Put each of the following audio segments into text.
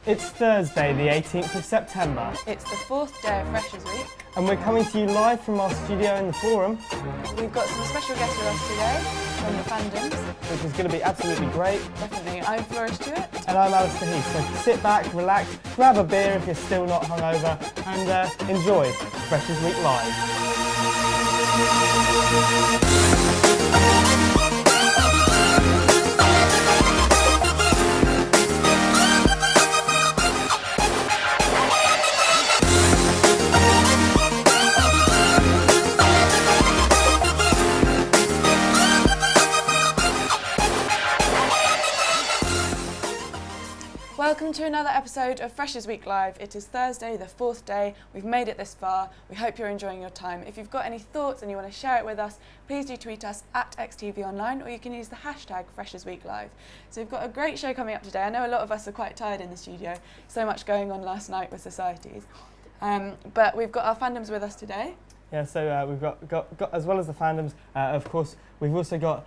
It's Thursday, the 18th of September, It's the fourth day of Freshers Week. and we're coming to you live from our studio in the Forum, We've got some special guests with us today from the fandoms. which is going to be absolutely great. Definitely. I'm Flora Stewart. And I'm Alistair Heath, so sit back, relax, grab a beer if you're still not hungover, and enjoy Freshers Week Live. Welcome to another episode of Freshers Week Live. It is Thursday, the fourth day. We've made it this far. We hope you're enjoying your time. If you've got any thoughts and you want to share it with us, please do tweet us at XTVOnline, or you can use the hashtag Freshers Week Live. So we've got a great show coming up today. I know a lot of us are quite tired in the studio. So much going on last night with societies. But we've got our fandoms with us today. Yeah, so we've got as well as the fandoms, of course, we've also got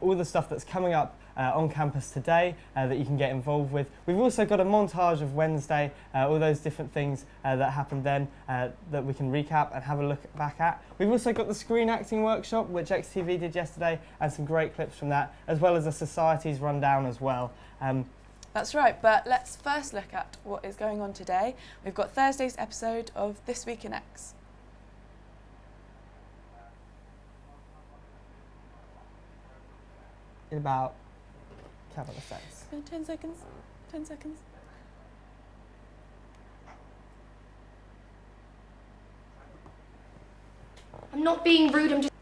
all the stuff that's coming up on campus today that you can get involved with. We've also got a montage of Wednesday, all those different things that happened then that we can recap and have a look back at. We've also got the screen acting workshop, which XTV did yesterday, and some great clips from that, as well as the societies rundown as well. That's right, but let's first look at what is going on today. We've got Thursday's episode of This Week in X. In about a couple of seconds. 10 seconds. 10 seconds. I'm not being rude, I'm just...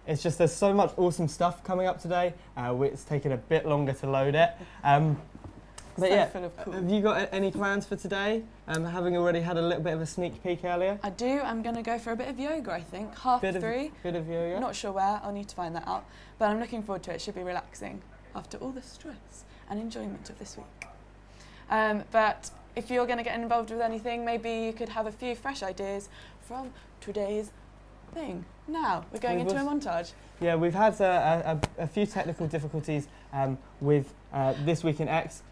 It's just there's so much awesome stuff coming up today. It's taken a bit longer to load it. But So yeah, full of cool. have you got any plans for today? Having already had a little bit of a sneak peek earlier. I do. I'm going to go for a bit of yoga, I think. Half Bit three. of yoga. Not sure where. I'll need to find that out. But I'm looking forward to it. It should be relaxing after all the stress and enjoyment of this week. But if you're going to get involved with anything, maybe you could have a few fresh ideas from today's thing. Now, we're going into a montage. Yeah, we've had a few technical difficulties with This Week in X.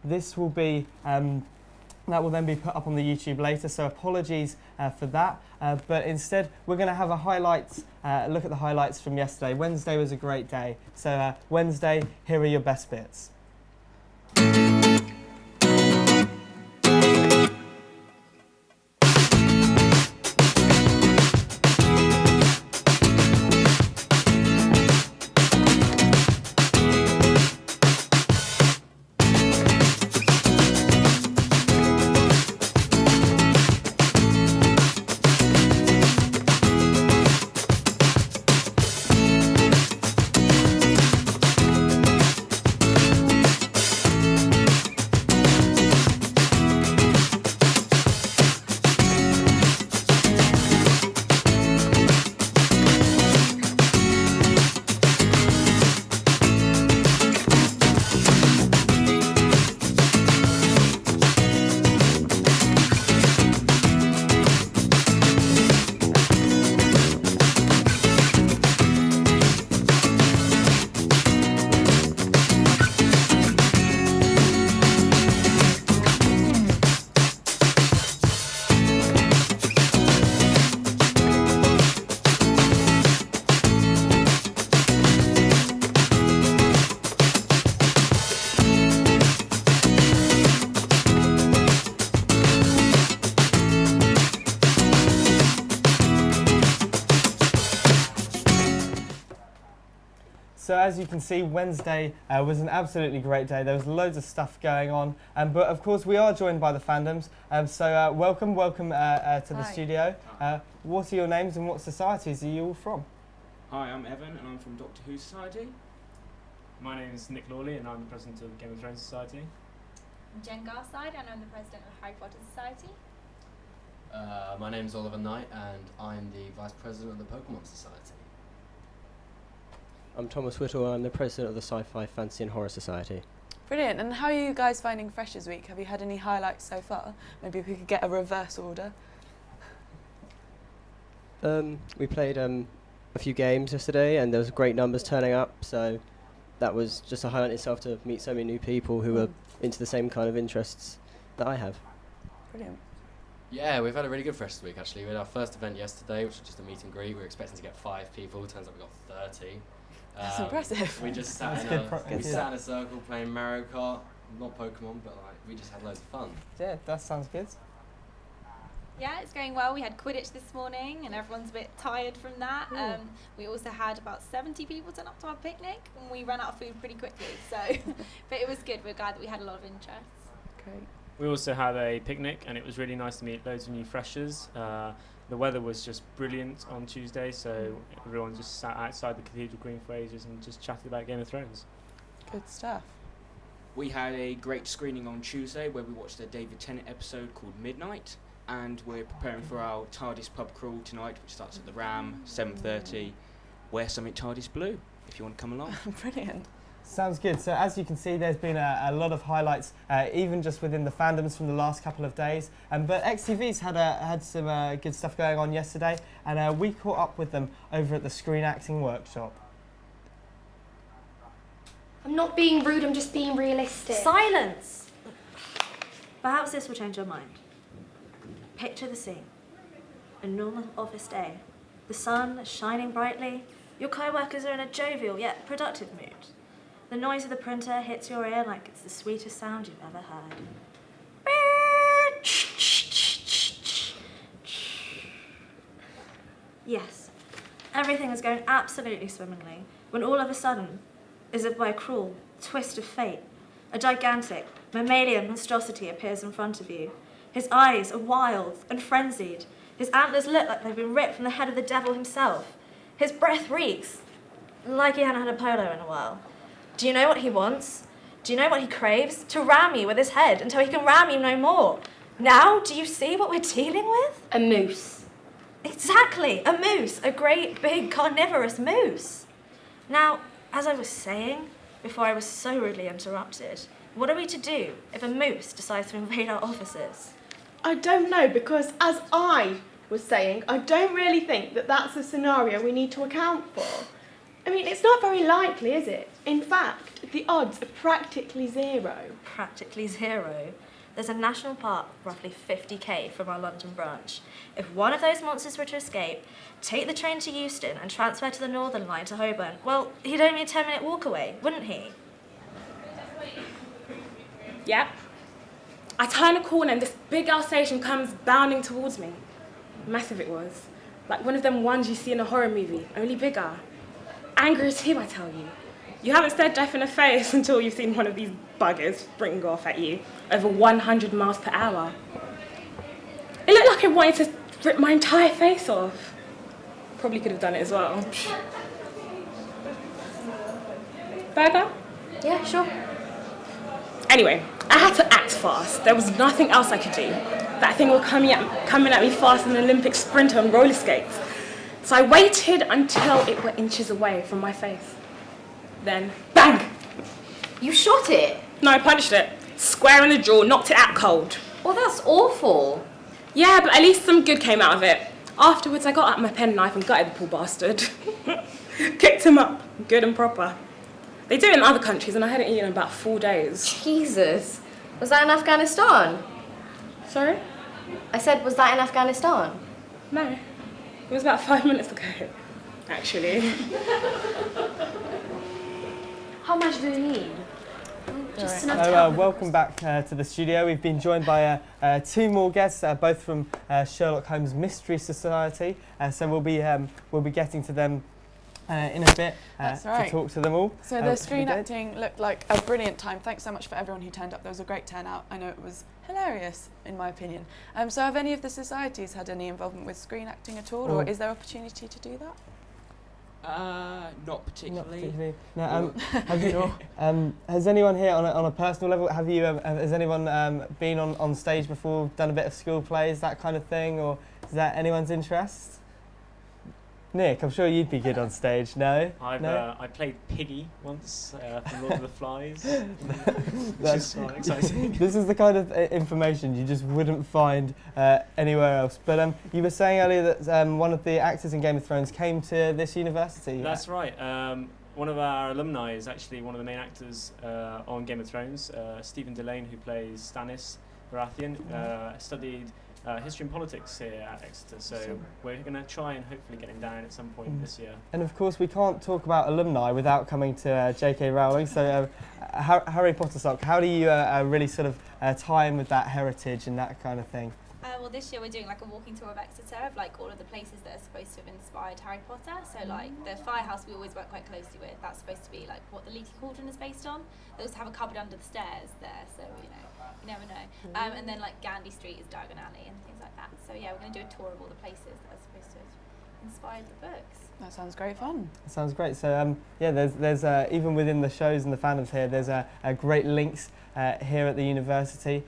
This will be, that will then be put up on the YouTube later, so apologies for that. But instead, we're going to have a highlights, look at the highlights from yesterday. Wednesday was a great day. So Wednesday, here are your best bits. So as you can see, Wednesday was an absolutely great day. There was loads of stuff going on, but of course we are joined by the fandoms. So welcome to the studio. What are your names and what societies are you all from? Hi, I'm Evan and I'm from Doctor Who Society. My name is Nick Lawley and I'm the president of Game of Thrones Society. I'm Jen Garside and I'm the president of Harry Potter Society. My name is Oliver Knight and I'm the vice president of the Pokemon Society. I'm Thomas Whittle, I'm the president of the Sci-Fi, Fantasy and Horror Society. Brilliant. And how are you guys finding Freshers Week? Have you had any highlights so far? Maybe if we could get a reverse order. We played a few games yesterday and there was great numbers turning up, so that was just a highlight in itself to meet so many new people who are into the same kind of interests that I have. Brilliant. Yeah, we've had a really good Freshers Week actually. We had our first event yesterday, which was just a meet and greet. We were expecting to get 5 people. Turns out we got 30. That's impressive. We just sat sat in a circle playing Mario Kart. Not Pokemon, but like we just had loads of fun. Yeah, that sounds good. Yeah, it's going well. We had Quidditch this morning and everyone's a bit tired from that. We also had about 70 people turn up to our picnic and we ran out of food pretty quickly. So, but it was good. We're glad that we had a lot of interest. Great. We also had a picnic and it was really nice to meet loads of new freshers. The weather was just brilliant on Tuesday, so everyone just sat outside the Cathedral Green for ages and just chatted about Game of Thrones. Good stuff. We had a great screening on Tuesday where we watched a David Tennant episode called Midnight, and we're preparing for our TARDIS pub crawl tonight, which starts at the Ram, 7:30. Wear something TARDIS blue if you want to come along. Brilliant. Sounds good. So as you can see, there's been a lot of highlights, even just within the fandoms from the last couple of days. But XTV's had some good stuff going on yesterday, and we caught up with them over at the Screen Acting Workshop. I'm not being rude, I'm just being realistic. Silence! Perhaps this will change your mind. Picture the scene. A normal office day. The sun is shining brightly. Your co-workers are in a jovial yet productive mood. The noise of the printer hits your ear like it's the sweetest sound you've ever heard. Yes, everything is going absolutely swimmingly when all of a sudden, as if by a cruel twist of fate, a gigantic mammalian monstrosity appears in front of you. His eyes are wild and frenzied. His antlers look like they've been ripped from the head of the devil himself. His breath reeks like he hadn't had a polo in a while. Do you know what he wants? Do you know what he craves? To ram you with his head until he can ram you no more. Now, do you see what we're dealing with? A moose. Exactly, a moose, a great big carnivorous moose. Now, as I was saying, before I was so rudely interrupted, what are we to do if a moose decides to invade our offices? I don't know, because as I was saying, I don't really think that that's a scenario we need to account for. I mean, it's not very likely, is it? In fact, the odds are practically zero. Practically zero? There's a national park roughly 50k from our London branch. If one of those monsters were to escape, take the train to Euston and transfer to the Northern Line to Holborn, well, he'd only a 10-minute walk away, wouldn't he? Yep. I turn a corner and this big Alsatian comes bounding towards me. Massive it was. Like one of them ones you see in a horror movie, only bigger. Angry as him, I tell you. You haven't stared death in the face until you've seen one of these buggers spring off at you over 100 miles per hour. It looked like it wanted to rip my entire face off. Probably could have done it as well. Burger? Yeah, sure. Anyway, I had to act fast. There was nothing else I could do. That thing was coming at me faster than an Olympic sprinter on roller skates. So I waited until it were inches away from my face. Then, bang! You shot it? No, I punched it. Square in the jaw, knocked it out cold. Well, that's awful. Yeah, but at least some good came out of it. Afterwards, I got out my penknife and gutted the poor bastard. Kicked him up, good and proper. They do it in other countries, and I hadn't eaten in about 4 days. Jesus. Was that in Afghanistan? Sorry? I said, was that in Afghanistan? No. It was about 5 minutes ago, actually. How much do you need? Just enough to So, help welcome back to the studio. We've been joined by 2 more guests, both from Sherlock Holmes Mystery Society. So we'll be getting to them in a bit to talk to them all. So the screen acting looked like a brilliant time. Thanks so much for everyone who turned up. There was a great turnout. I know it was hilarious, in my opinion. So have any of the societies had any involvement with screen acting at all, or is there opportunity to do that? Not particularly. No, have you, has anyone here on a personal level, has anyone been on stage before, done a bit of school plays, that kind of thing, or is that anyone's interest? Nick, I'm sure you'd be good on stage, no? I played Piggy once from Lord of the Flies, which is quite exciting. This is the kind of information you just wouldn't find anywhere else. But you were saying earlier that one of the actors in Game of Thrones came to this university. That's right. one of our alumni is actually one of the main actors on Game of Thrones. Stephen Delane, who plays Stannis Baratheon, studied history and politics here at Exeter. So we're going to try and hopefully get him down at some point this year. And of course, we can't talk about alumni without coming to J.K. Rowling. So, Harry Potter Sock, how do you really sort of tie in with that heritage and that kind of thing? Well, this year we're doing like a walking tour of Exeter of like all of the places that are supposed to have inspired Harry Potter. So like the firehouse we always work quite closely with. That's supposed to be like what the Leaky Cauldron is based on. They also have a cupboard under the stairs there, so you never know. And then like Gandy Street is Diagon Alley and things like that. So yeah, we're going to do a tour of all the places that are supposed to have inspired the books. That sounds great fun. That sounds great. So yeah, there's even within the shows and the fandoms here, there's a great links here at the university.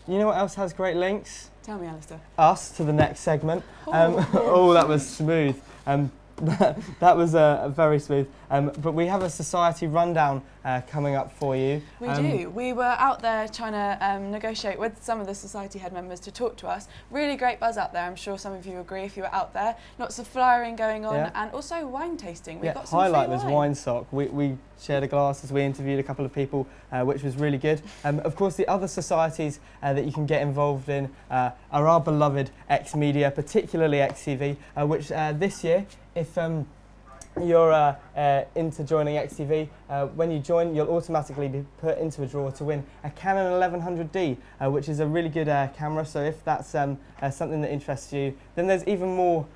You know what else has great links? Tell me, Alistair. Us to the next segment. Oh, that was smooth. That was very smooth. But we have a society rundown coming up for you. We do. We were out there trying to negotiate with some of the society head members to talk to us. Really great buzz out there. I'm sure some of you agree if you were out there. Lots of flyering going on and also wine tasting. We got some highlight free was wine. Wine Sock. We shared a glass as we interviewed a couple of people, which was really good. Of course, the other societies that you can get involved in are our beloved X Media, particularly XTV, which this year, if you're into joining XTV, when you join, you'll automatically be put into a draw to win a Canon 1100D, which is a really good camera. So if that's something that interests you, then there's even more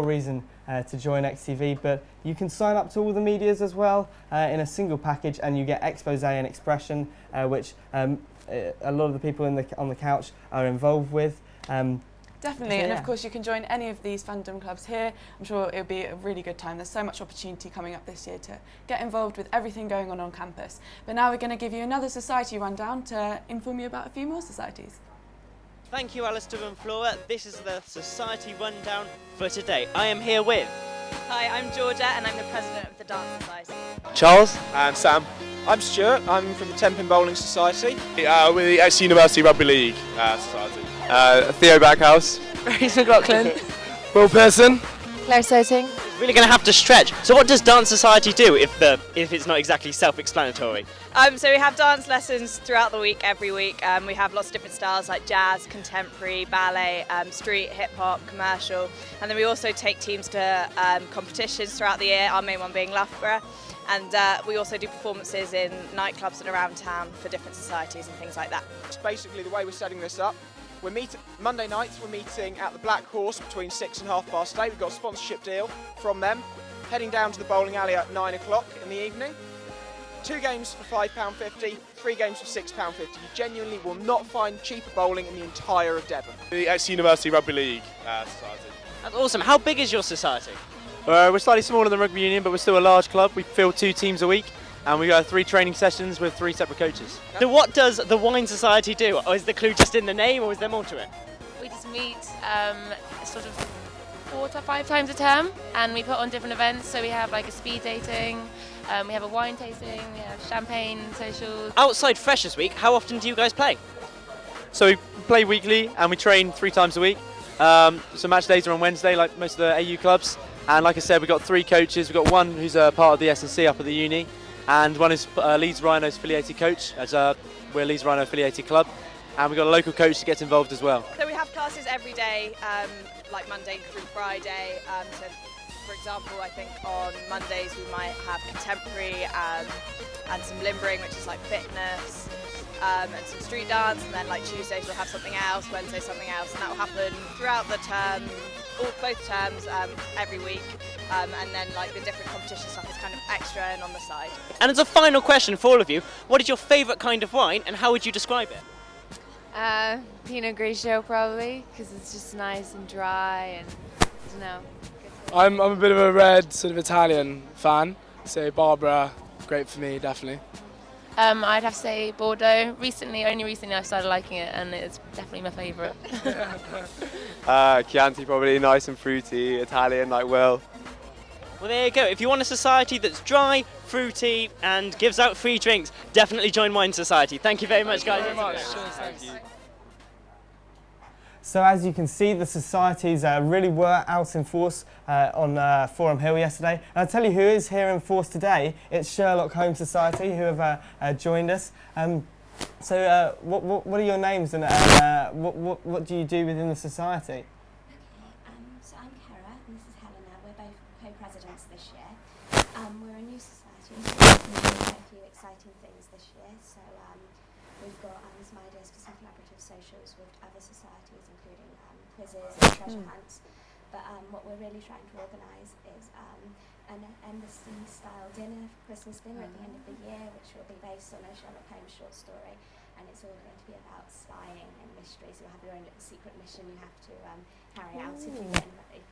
reason to join XTV. But you can sign up to all the medias as well in a single package, and you get expose and expression, which a lot of the people on the couch are involved with. Definitely, and of course you can join any of these fandom clubs here. I'm sure it'll be a really good time. There's so much opportunity coming up this year to get involved with everything going on campus. But now we're going to give you another society rundown to inform you about a few more societies. Thank you, Alistair and Flora. This is the Society Rundown for today. I am here with... Hi, I'm Georgia and I'm the president of the Dance Society. Charles. And Sam. I'm Stuart. I'm from the Tenpin Bowling Society. We're the Exeter University Rugby League Society. Theo Backhouse. Rhys McLaughlin. Will Pearson. Claire Soting. Really going to have to stretch. So what does Dance Society do if it's not exactly self-explanatory? So we have dance lessons throughout the week, every week. We have lots of different styles like jazz, contemporary, ballet, street, hip-hop, commercial. And then we also take teams to competitions throughout the year, our main one being Loughborough. And we also do performances in nightclubs and around town for different societies and things like that. Basically, the way we're setting this up, Monday nights we're meeting at the Black Horse between 6 and 8:30. We've got a sponsorship deal from them. Heading down to the bowling alley at 9 o'clock in the evening. 2 games for £5.50, 3 games for £6.50. You genuinely will not find cheaper bowling in the entire of Devon. The Exeter University Rugby League Society. That's awesome. How big is your society? We're slightly smaller than Rugby Union, but we're still a large club. We field 2 teams a week, and we got 3 training sessions with 3 separate coaches. So what does the Wine Society do? Or is the clue just in the name, or is there more to it? We just meet sort of 4 to 5 times a term, and we put on different events. So we have like a speed dating, we have a wine tasting, we have champagne socials. Outside Freshers Week, how often do you guys play? So we play weekly, and we train 3 times a week. So match days are on Wednesday, like most of the AU clubs. And like I said, we've got 3 coaches. We've got one who's a part of the S&C up at the uni, and one is Leeds Rhinos affiliated coach, as we're a Leeds Rhino affiliated club. And we've got a local coach that gets involved as well. So we have classes every day, like Monday through Friday. So for example, I think on Mondays we might have contemporary and some limbering, which is like fitness, and some street dance, and then like Tuesdays we'll have something else, Wednesdays something else, and that will happen throughout the term. Both terms every week, and then like the different competition stuff is kind of extra and on the side. And as a final question for all of you, what is your favourite kind of wine, and how would you describe it? Pinot Grigio probably, because it's just nice and dry, and I don't know. I'm a bit of a red sort of Italian fan, so Barbara, great for me, definitely. I'd have to say Bordeaux. Only recently I've started liking it, and it's definitely my favourite. Chianti probably, nice and fruity, Italian like Will. Well, there you go. If you want a society that's dry, fruity, and gives out free drinks, definitely join Wine Society. Thank you very much, guys. Thank you very much. Cheers, thanks. So as you can see, the societies really were out in force on Forum Hill yesterday. And I'll tell you who is here in force today. It's Sherlock Holmes Society who have joined us. So what are your names and what do you do within the society? So I'm Kara and this is Helena. We're both co-presidents this year. We're a new society, so we've done quite a few exciting things this year. So we've got some ideas for some collaborative socials with other societies, including quizzes and treasure hunts. But what we're really trying to organise is an embassy-style dinner for Christmas dinner at the end of the year, which will be based on a Sherlock Holmes short story, and it's all going to be about spying and mysteries. You'll have your own little secret mission you have to carry out if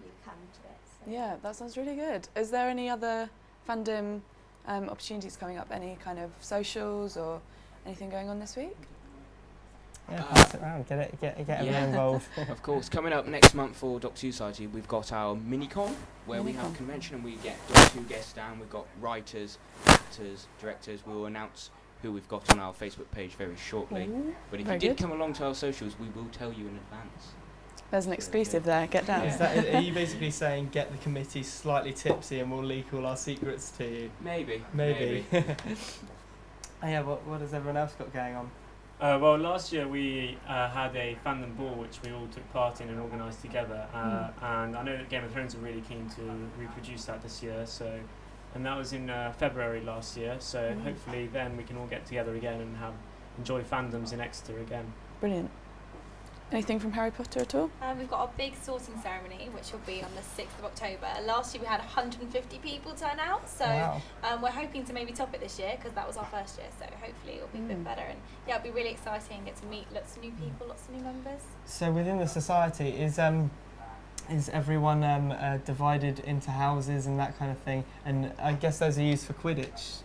you come to it. So. Yeah, that sounds really good. Is there any other fandom opportunities coming up? Any kind of socials or anything going on this week? Yeah, pass it around, get everyone involved. Of course, coming up next month for Doctor Who Society, we've got our mini-con, where we have a convention and we get Doctor Who guests down. We've got writers, actors, directors. We'll announce who we've got on our Facebook page very shortly. But if you did come along to our socials, we will tell you in advance. There's an exclusive there, get down. Are you basically saying get the committee slightly tipsy and we'll leak all our secrets to you? Maybe. Oh yeah, what has everyone else got going on? Well, last year we had a fandom ball which we all took part in and organised together, and I know that Game of Thrones are really keen to reproduce that this year. And that was in February last year. So hopefully then we can all get together again and enjoy fandoms in Exeter again. Brilliant. Anything from Harry Potter at all? We've got a big sorting ceremony, which will be on the 6th of October. Last year we had 150 people turn out, so we're hoping to maybe top it this year because that was our first year, so hopefully it'll be a bit better. And yeah, it'll be really exciting, get to meet lots of new people, lots of new members. So within the society, is everyone divided into houses and that kind of thing? And I guess those are used for Quidditch.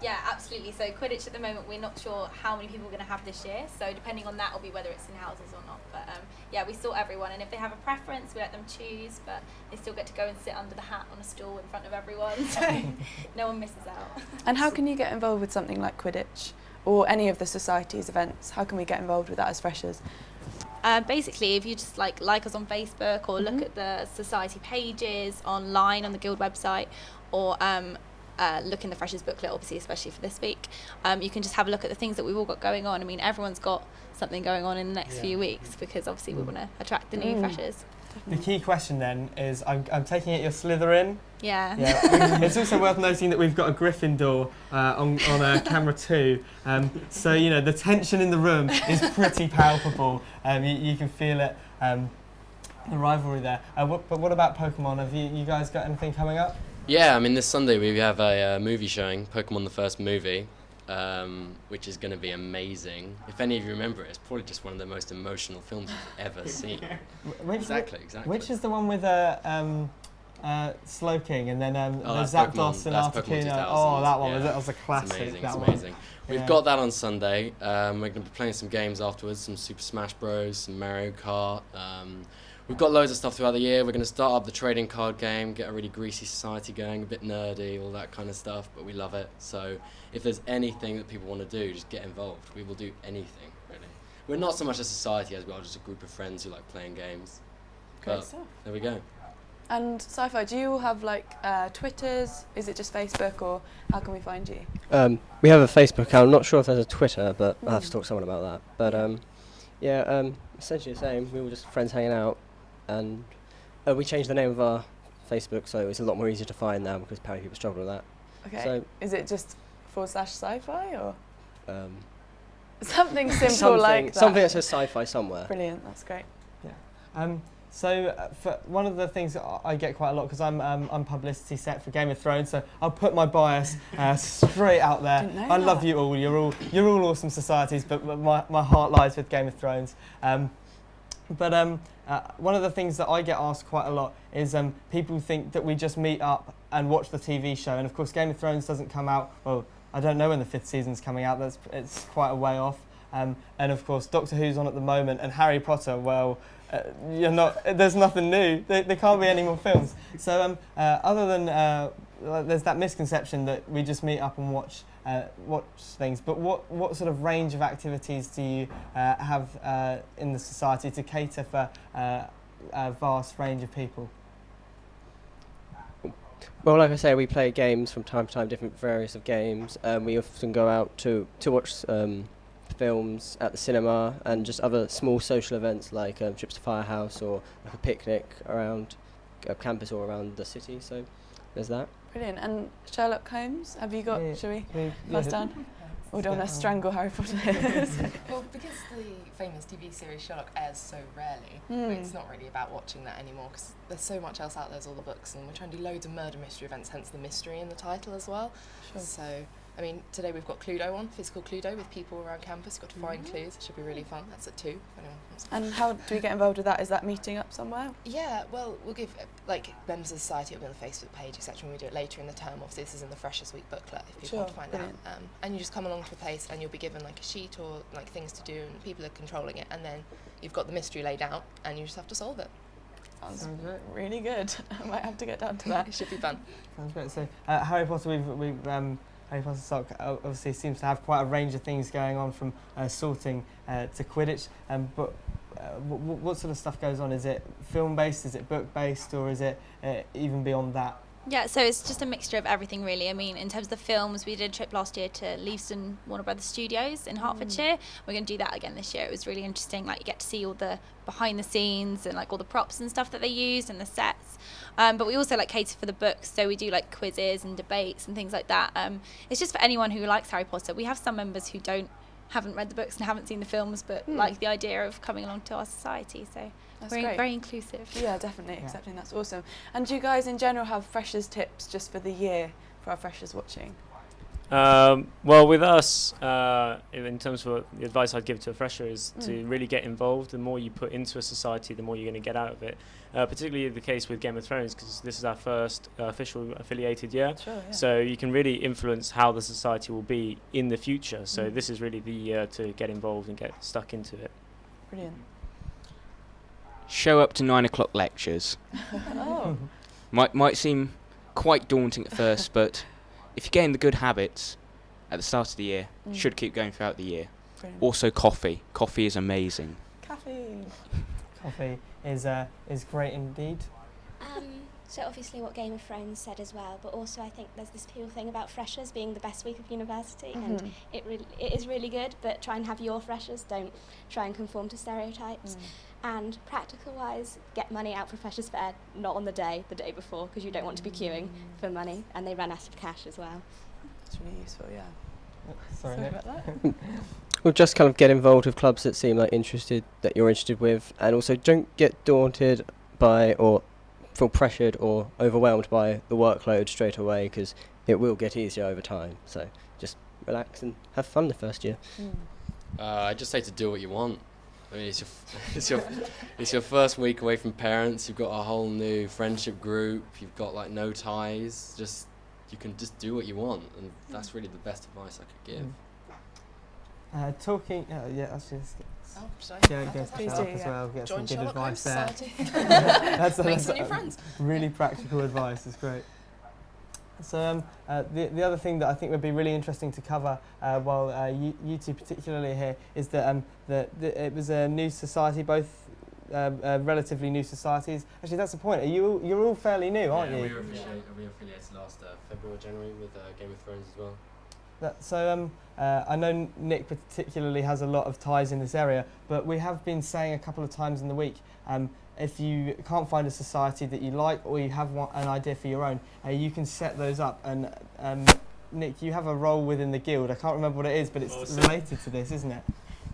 Yeah, absolutely. So Quidditch at the moment, we're not sure how many people we're going to have this year. So depending on that will be whether it's in houses or not. But yeah, we sort everyone. And if they have a preference, we let them choose. But they still get to go and sit under the hat on a stool in front of everyone. So no one misses out. And how can you get involved with something like Quidditch or any of the society's events? How can we get involved with that as freshers? Basically, if you just like us on Facebook or look at the society pages online on the Guild website or look in the Freshers booklet, obviously, especially for this week. You can just have a look at the things that we've all got going on. I mean, everyone's got something going on in the next few weeks because obviously we want to attract the new freshers. The key question then is, I'm taking it you're Slytherin? Yeah. It's also worth noting that we've got a Gryffindor on camera too. So, you know, the tension in the room is pretty palpable. You can feel it, the rivalry there. But what about Pokemon? Have you guys got anything coming up? Yeah, I mean, this Sunday we have a movie showing, Pokemon the First Movie, which is going to be amazing. If any of you remember it, it's probably just one of the most emotional films you've ever seen. Exactly. Which is the one with Slowking and then there's Zapdos and Articuno? Oh, that one, that was a classic. It's amazing. We've got that on Sunday. We're going to be playing some games afterwards, some Super Smash Bros, some Mario Kart. We've got loads of stuff throughout the year. We're going to start up the trading card game, get a really greasy society going, a bit nerdy, all that kind of stuff, but we love it. So if there's anything that people want to do, just get involved. We will do anything, really. We're not so much a society as we are just a group of friends who like playing games. Great stuff. There we go. And Sci-Fi, do you all have like Twitters? Is it just Facebook, or how can we find you? We have a Facebook account. I'm not sure if there's a Twitter, but I'll have to talk to someone about that. But essentially the same. We were just friends hanging out. And we changed the name of our Facebook, so it's a lot more easier to find now because apparently people struggle with that. Okay. So is it just /sci-fi or something simple like that? Something that says sci-fi somewhere. Brilliant. That's great. Yeah. So for one of the things that I get quite a lot because I'm publicity set for Game of Thrones, so I'll put my bias straight out there. I love you all. You're all awesome societies, but my heart lies with Game of Thrones. One of the things that I get asked quite a lot is people think that we just meet up and watch the TV show, and of course Game of Thrones doesn't come out, well, I don't know when the 5th season's coming out, it's quite a way off, and of course Doctor Who's on at the moment, and Harry Potter, well, there's nothing new, there can't be any more films. So other than, there's that misconception that we just meet up and watch watch things. But what sort of range of activities do you have in the society to cater for a vast range of people? Well, like I say, we play games from time to time, different various of games. We often go out to watch films at the cinema and just other small social events like trips to Firehouse or like a picnic around campus or around the city. So there's that. Brilliant. And Sherlock Holmes, have you got, shall we pass down? We don't want to strangle Harry Potter. Well, because the famous TV series Sherlock airs so rarely, it's not really about watching that anymore because there's so much else out there, there's all the books, and we're trying to do loads of murder mystery events, hence the mystery in the title as well. Sure. So, I mean, today we've got Cluedo on, physical Cluedo with people around campus. You've got to find clues. It should be really fun. That's at 2. If anyone wants to. And how do we get involved with that? Is that meeting up somewhere? Yeah, well, we'll give, like, members of the society, it'll be on the Facebook page, etc. when we do it later in the term. Obviously, this is in the Freshers Week booklet if people want to find out. And you just come along to a place and you'll be given, like, a sheet or, like, things to do, and people are controlling it. And then you've got the mystery laid out and you just have to solve it. Sounds really good. I might have to get down to that. It should be fun. Sounds great. So, Harry Potter, Harry Potter Sock obviously seems to have quite a range of things going on, from sorting to Quidditch. But what sort of stuff goes on? Is it film-based, is it book-based, or is it even beyond that? Yeah, so it's just a mixture of everything, really. I mean, in terms of the films, we did a trip last year to Leavesden Warner Brothers Studios in Hertfordshire. We're going to do that again this year. It was really interesting. Like, you get to see all the behind the scenes and like all the props and stuff that they used and the sets. But we also like cater for the books, so we do like quizzes and debates and things like that. It's just for anyone who likes Harry Potter. We have some members who haven't read the books and haven't seen the films, but like the idea of coming along to our society. So that's we're great. Very inclusive. Yeah, definitely accepting. That's awesome. And do you guys in general have freshers tips just for the year for our freshers watching? Well, with us, in terms of the advice I'd give to a fresher is to really get involved. The more you put into a society, the more you're going to get out of it. Particularly the case with Game of Thrones, because this is our first official affiliated year. Sure, yeah. So you can really influence how the society will be in the future. So this is really the year to get involved and get stuck into it. Brilliant. Show up to 9 o'clock lectures. Oh. Might seem quite daunting at first, but if you gain the good habits at the start of the year, should keep going throughout the year. Brilliant. Also coffee. Coffee is amazing. Coffee is great indeed. So obviously what Game of Thrones said as well, but also I think there's this whole thing about freshers being the best week of university, and it is really good, but try and have your freshers, don't try and conform to stereotypes. And practical-wise, get money out for Freshers' Fair, not on the day before, because you don't want to be queuing for money, and they run out of cash as well. That's really useful, yeah. Sorry about that. Well, just kind of get involved with clubs that seem like that you're interested with, and also don't get daunted by or feel pressured or overwhelmed by the workload straight away, because it will get easier over time. So just relax and have fun the first year. I just say to do what you want. I mean, it's your first week away from parents. You've got a whole new friendship group. You've got like no ties. You can just do what you want, and that's really the best advice I could give. Please do, as well. Get Join some good Sherlock advice Holmes there. Society. Make some new friends. Really practical advice. It's great. So the other thing that I think would be really interesting to cover while you two particularly here is that it was a new society, both relatively new societies. Actually, that's the point. You're all fairly new, aren't you? We were affiliated last February or January with Game of Thrones as well. So I know Nick particularly has a lot of ties in this area, but we have been saying a couple of times in the week, if you can't find a society that you like, or you have an idea for your own, you can set those up. And Nick, you have a role within the guild. I can't remember what it is, but it's related to this, isn't it?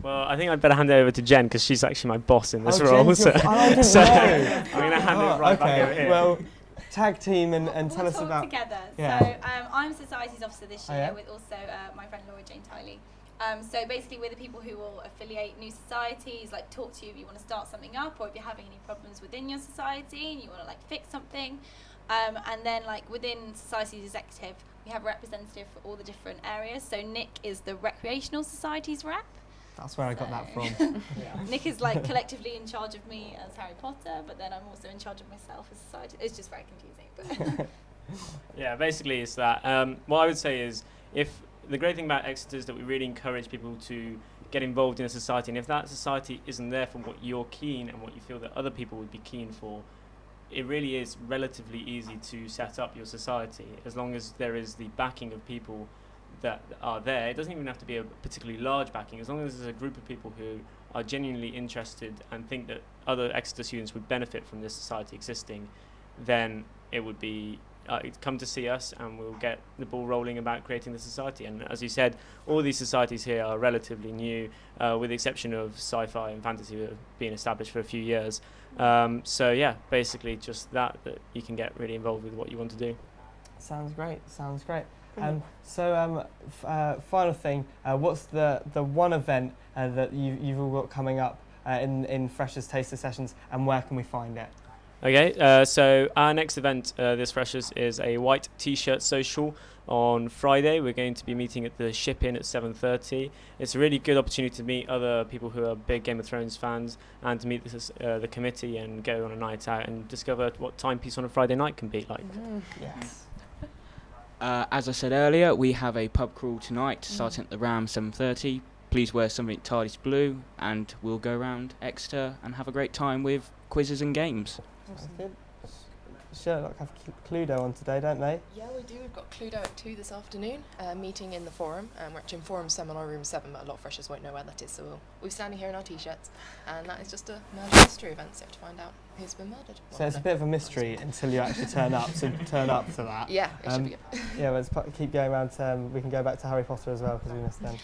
Well, I think I'd better hand it over to Jen, because she's actually my boss in this role. role. So I didn't so know. I'm going to hand it right back over here. Well, tag team and tell us talk about. Together. Yeah. So I'm Societies Officer this year, yeah? with also my friend Laura Jane Tiley. So basically we're the people who will affiliate new societies, like talk to you if you want to start something up, or if you're having any problems within your society and you want to like fix something. And then like within Societies Executive, we have a representative for all the different areas. So Nick is the Recreational Societies rep. That's where I got that from. Nick is like collectively in charge of me as Harry Potter, but then I'm also in charge of myself as society. It's just very confusing. But yeah, basically it's that. What I would say is, if the great thing about Exeter is that we really encourage people to get involved in a society, and if that society isn't there for what you're keen and what you feel that other people would be keen for, it really is relatively easy to set up your society as long as there is the backing of people that are there. It doesn't even have to be a particularly large backing, as long as there's a group of people who are genuinely interested and think that other Exeter students would benefit from this society existing, then it would be come to see us and we'll get the ball rolling about creating the society. And as you said, all these societies here are relatively new, with the exception of sci-fi and fantasy that have been established for a few years. So yeah, basically just that you can get really involved with what you want to do. Sounds great, sounds great. Final thing, what's the one event that you've all got coming up in Freshers Taster Sessions, and where can we find it? Okay, so our next event this Freshers is a white t-shirt social on Friday. We're going to be meeting at the Ship Inn at 7:30. It's a really good opportunity to meet other people who are big Game of Thrones fans and to meet the committee and go on a night out and discover what timepiece on a Friday night can be like. Yes. As I said earlier, we have a pub crawl tonight starting at the Ram 7:30. Please wear something TARDIS blue and we'll go around Exeter and have a great time with quizzes and games. Sherlock have Cluedo on today, don't they? Yeah, we do. We've got Cluedo at 2 this afternoon, meeting in the Forum. We're actually in Forum Seminar Room 7, but a lot of freshers won't know where that is, so we're standing here in our t-shirts, and that is just a murder mystery event, so you have to find out who's been murdered. So it's a bit of a mystery until you actually turn up to that. Yeah, it should be good. Yeah, let's keep going around. We can go back to Harry Potter as well because we missed them.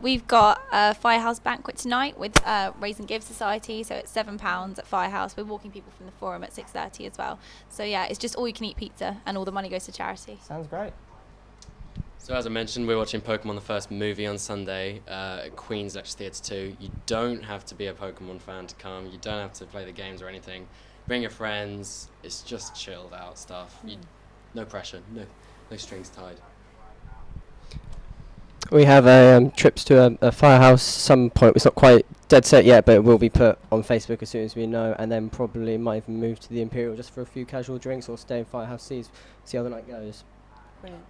We've got a Firehouse banquet tonight with Raise and Give Society, so it's £7 at Firehouse. We're walking people from the Forum at 6:30 as well. So yeah, it's just all you can eat pizza and all the money goes to charity. Sounds great. So as I mentioned, we're watching Pokemon the first movie on Sunday at Queen's Lecture Theatre 2. You don't have to be a Pokemon fan to come. You don't have to play the games or anything. Bring your friends. It's just chilled out stuff. No pressure, no strings tied. We have trips to a firehouse some point. It's not quite dead set yet, but it will be put on Facebook as soon as we know, and then probably might even move to the Imperial just for a few casual drinks or stay in Firehouse, see how the night goes. Brilliant.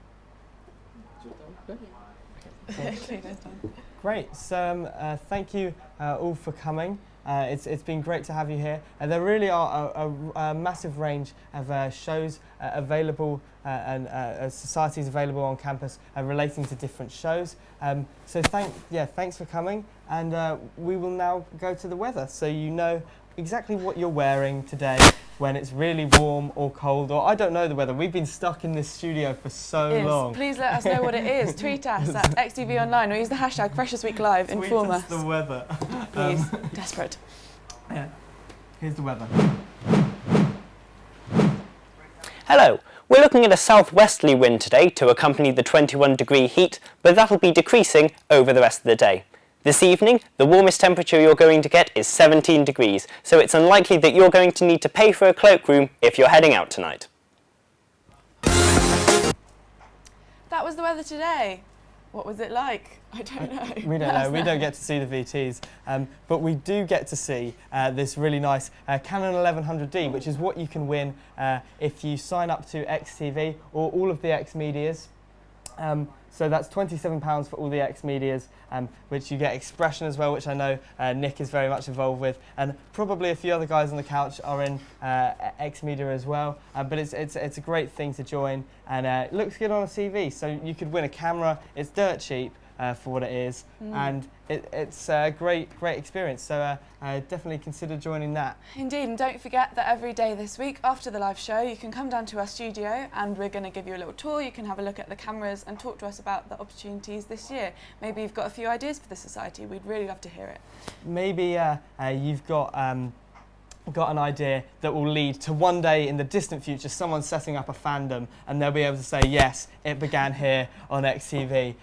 Great. So thank you all for coming. It's been great to have you here. There really are a massive range of shows available and societies available on campus relating to different shows. So thanks for coming, and we will now go to the weather, so you know exactly what you're wearing today when it's really warm or cold, or I don't know the weather. We've been stuck in this studio for so long. Please let us know what it is. Tweet us at XTV Online or use the hashtag #FreshersWeekLive. Inform us. The weather. Please. Desperate. Yeah. Here's the weather. Hello. We're looking at a southwesterly wind today to accompany the 21-degree heat, but that'll be decreasing over the rest of the day. This evening, the warmest temperature you're going to get is 17 degrees, so it's unlikely that you're going to need to pay for a cloakroom if you're heading out tonight. That was the weather today. What was it like? I don't know. We don't know. We don't get to see the VTs, but we do get to see this really nice Canon 1100D, which is what you can win if you sign up to XTV or all of the X Medias. So that's £27 for all the X Medias, which you get Expression as well, which I know Nick is very much involved with, and probably a few other guys on the couch are in X Media as well. But it's a great thing to join, and it looks good on a CV. So you could win a camera. It's dirt cheap for what it is, and it's a great experience. So definitely consider joining that. Indeed, and don't forget that every day this week after the live show you can come down to our studio and we're going to give you a little tour. You can have a look at the cameras and talk to us about the opportunities this year. Maybe you've got a few ideas for the society. We'd really love to hear it. Maybe you've got an idea that will lead to one day in the distant future someone setting up a fandom, and they'll be able to say, yes, it began here on XTV.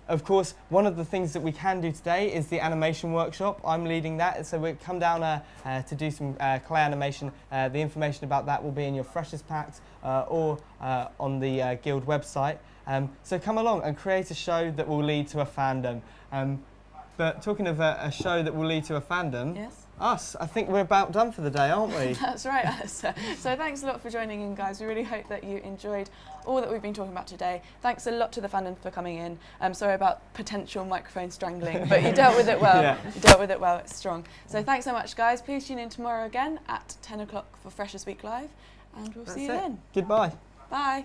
Of course, one of the things that we can do today is the animation workshop. I'm leading that, so we'll come down to do some clay animation. The information about that will be in your freshers packs or on the Guild website. So come along and create a show that will lead to a fandom. But talking of a show that will lead to a fandom, yes, us. I think we're about done for the day, aren't we? That's right, Alistair. So thanks a lot for joining in, guys. We really hope that you enjoyed all that we've been talking about today. Thanks a lot to the fandom for coming in. I'm sorry about potential microphone strangling, but you dealt with it well. Yeah. You dealt with it well. It's strong. So thanks so much, guys. Please tune in tomorrow again at 10 o'clock for Freshers Week Live, and we'll see you then. Goodbye. Bye.